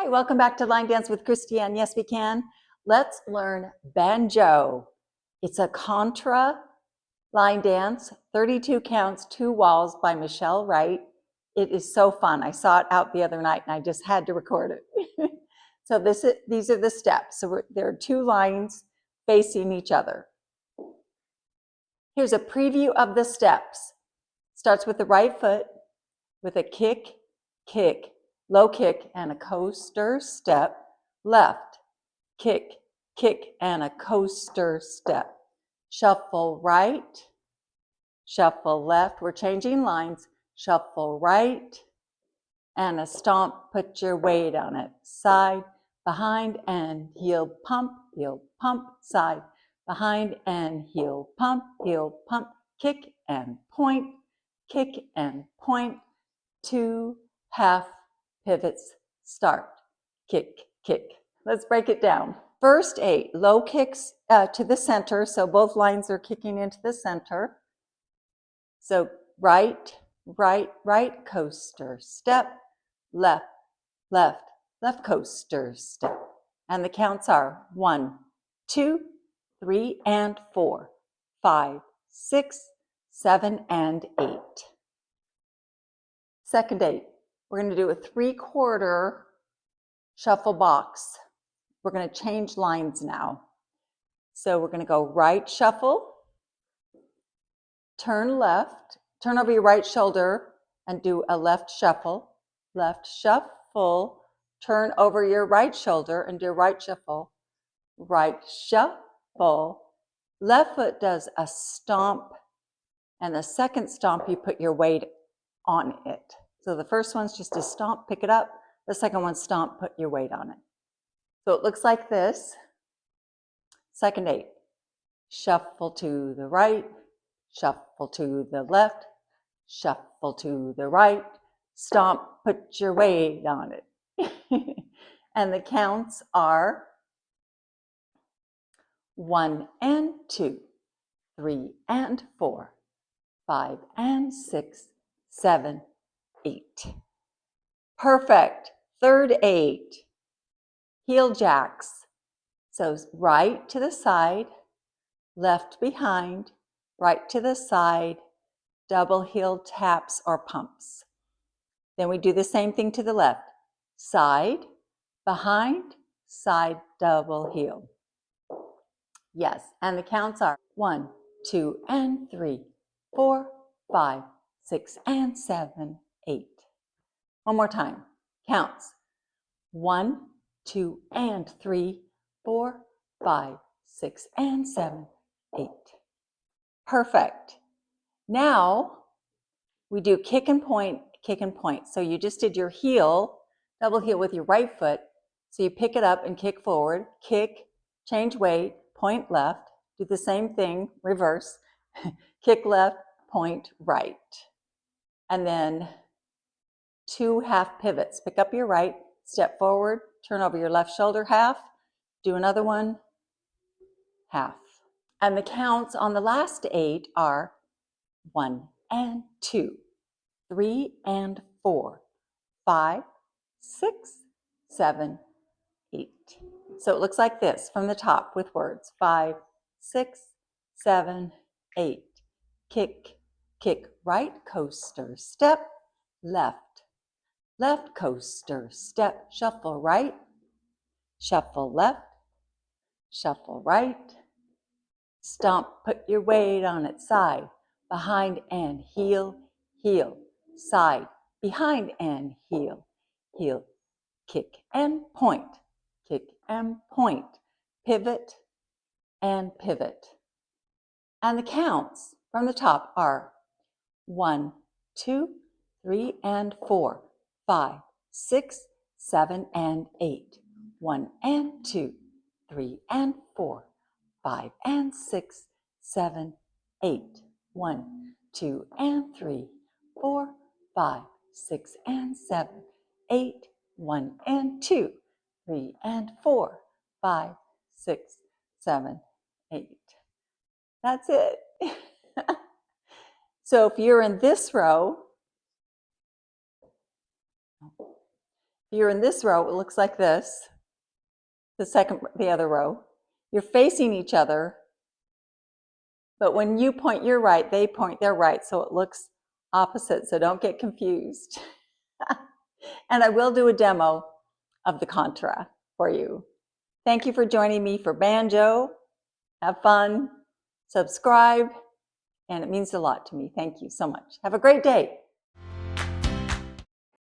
Hi, welcome back to Line Dance with Christiane. Yes, we can. Let's learn banjo. It's a contra line dance, 32 counts, 2 walls by Michelle Wright. It is so fun. I saw it out the other night and I just had to record it. So these are the steps. So there are 2 lines facing each other. Here's a preview of the steps. Starts with the right foot with a kick, kick, low kick, and a coaster step. Left, kick, kick, and a coaster step. Shuffle right, shuffle left. We're changing lines. Shuffle right, and a stomp. Put your weight on it. Side, behind, and heel pump, side, behind, and heel pump, kick and point, kick and point. 2 half pivots, start, kick, kick. Let's break it down. First 8, low kicks to the center, so both lines are kicking into the center. So right, right, right, coaster, step, left, left, left, coaster, step. And the counts are 1, 2, 3, and 4, 5, 6, 7, and 8. Second 8, we're going to do a 3/4 shuffle box. We're going to change lines now. So we're going to go right shuffle, turn left, turn over your right shoulder and do a left shuffle, turn over your right shoulder and do right shuffle, left foot does a stomp, and the second stomp you put your weight on it. So the first one's just a stomp, pick it up. The second one, stomp, put your weight on it. So it looks like this. Second 8, shuffle to the right, shuffle to the left, shuffle to the right, stomp, put your weight on it. And the counts are 1 and 2, 3 and 4, 5 and 6, 7, 8. Perfect. Third 8, heel jacks. So right to the side, left behind, right to the side, double heel taps or pumps. Then we do the same thing to the left. Side, behind, side, double heel. Yes, and the counts are 1, 2, and 3, 4, 5, 6, and 7, 8. One more time. Counts. 1, 2, and 3, 4, 5, 6, and 7, 8. Perfect. Now we do kick and point, kick and point. So you just did your heel, double heel with your right foot. So you pick it up and kick forward, kick, change weight, point left, do the same thing, reverse, kick left, point right. And then 2 half pivots. Pick up your right, step forward, turn over your left shoulder half, do another one, half. And the counts on the last 8 are 1 and 2, 3 and 4, 5, 6, 7, 8. So it looks like this from the top with words. 5, 6, 7, 8. Kick, kick, right, coaster, step, left, left, coaster, step, shuffle right, shuffle left, shuffle right, stomp, put your weight on it, side, behind and heel, heel, side, behind and heel, heel, kick and point, pivot and pivot. And the counts from the top are 1, 2, 3, and 4, 5, 6, 7, and 8. 1 and 2, 3 and 4, 5 and 6, 7, 8. 1, 2, and 3, 4, 5, 6, and 7, 8. 1 and 2, 3 and 4, 5, 6, 7, 8. That's it. So if you're in this row, If you're in this row, it looks like this. The other row. You're facing each other, but when you point your right, they point their right, so it looks opposite, so don't get confused. And I will do a demo of the contra for you. Thank you for joining me for banjo. Have fun, subscribe, and it means a lot to me. Thank you so much. Have a great day.